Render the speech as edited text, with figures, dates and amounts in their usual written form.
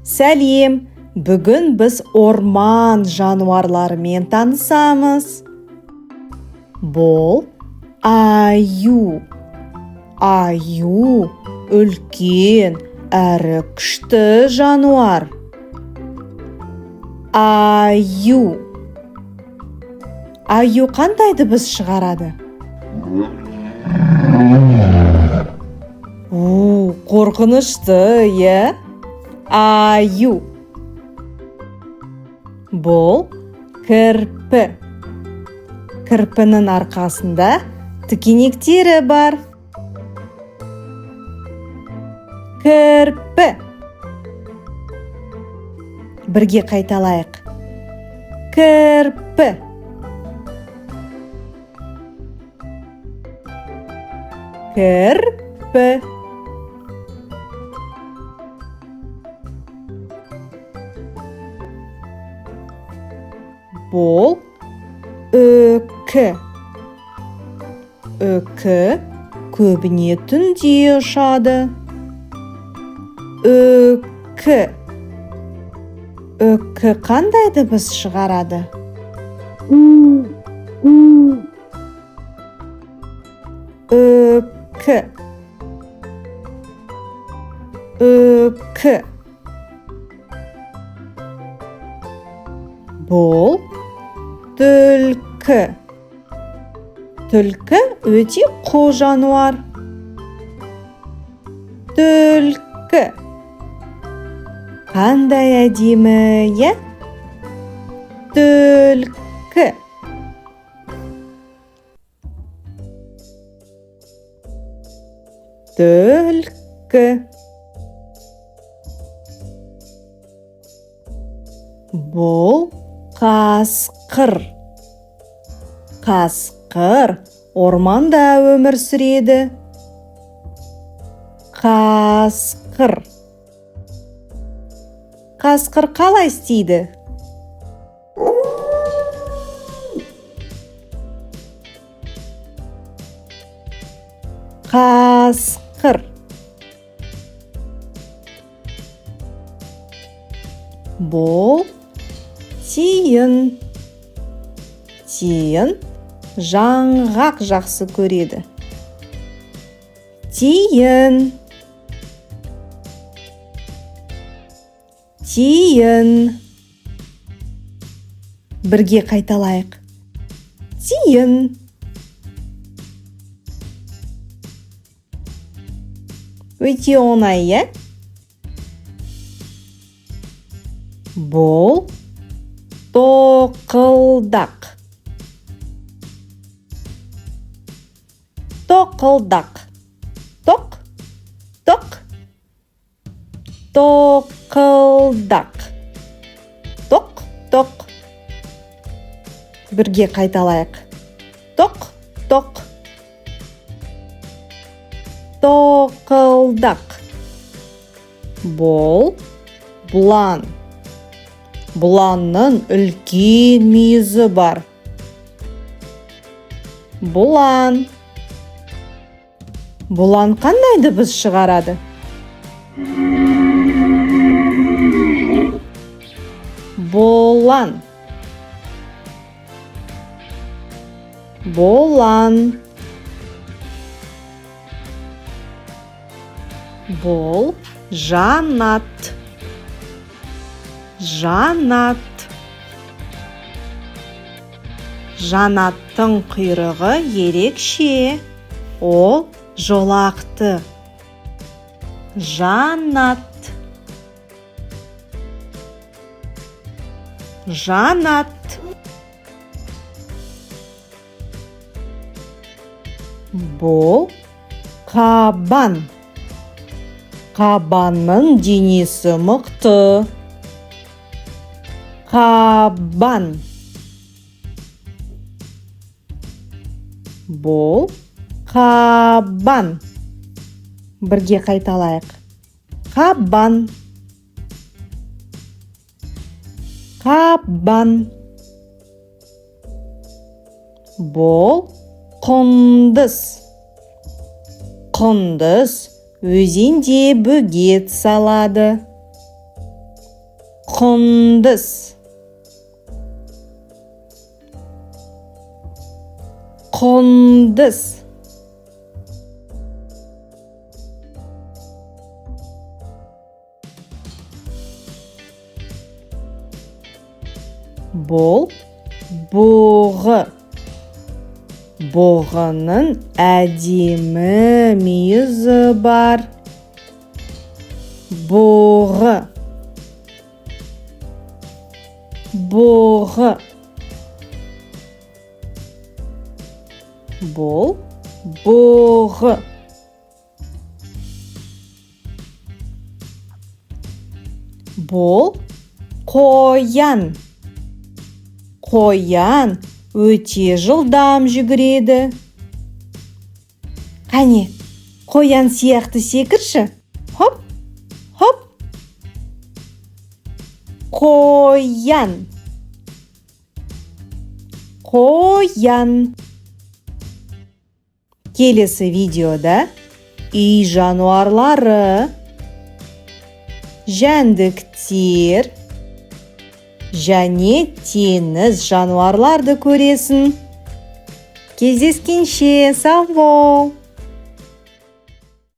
Сәлем, бүгін біз орман жануарларымен танысамыз. Бұл аю. Аю үлкен әрі күшті жануар. Аю. Аю қандай дыбыс шығарады? Қорқынышты, е? Аю. Бұл кірпі. Кірпінің арқасында тікенектері бар. Кірпі. Бірге қайталайық. Кірпі. Кірпі. Бұл үкі. Үкі көбіне түнде ұшады. Үкі. Үкі қандай дыбыс шығарады? Үкі. Үкі. Бұл түлкі. Түлкі өте қу жануар. Түлкі. Қандай әдемі, е? Түлкі. Түлкі. Бұл қасқыр. Қасқыр орманда өмір сүреді. Қасқыр. Қасқыр қалай істейді? Қасқыр. Бұл тиін. Тиін жаңғақ жақсы көреді. Тиін. Тиін. Бірге қайталайық. Тиін. Өте оңай, е? Бұл тоқылдақ. Тоқылдақ. Тоқ, тоқ. Тоқылдақ. Тоқ, тоқ. Бірге қайталайық. Тоқ, тоқ. Тоқылдақ. Бұл бұлан. Бұланның үлкен мүйізі бар. Бұлан. Бұлан қандай дыбыс шығарады? Бұлан. Бұлан. Бұл жанат. Жанат. Жанаттың құйрығы ерекше. Ол жолақты. Жанат. Жанат. Бұл қабан. Қабанның денесі мықты. Қабан. Бұл қабан. Бірге қайталайық. Қабан. Қабан. Бұл құндыз. Құндыз өзенде бөгет салады. құндыз. Құндыз. Бол, бұғы. Бұғының әдемі мүйізі бар. Бұғы. Бұғы. Бол, бұғы. Бол, қоян. Қоян өте жылдам жүгіреді. Қане, қоян сияқты секірші. Хоп, хоп. Қоян. Қоян. Келесі видеода үй жануарлары, жәндіктер және теңіз жануарларды көресің. Кездескенше, сау бол!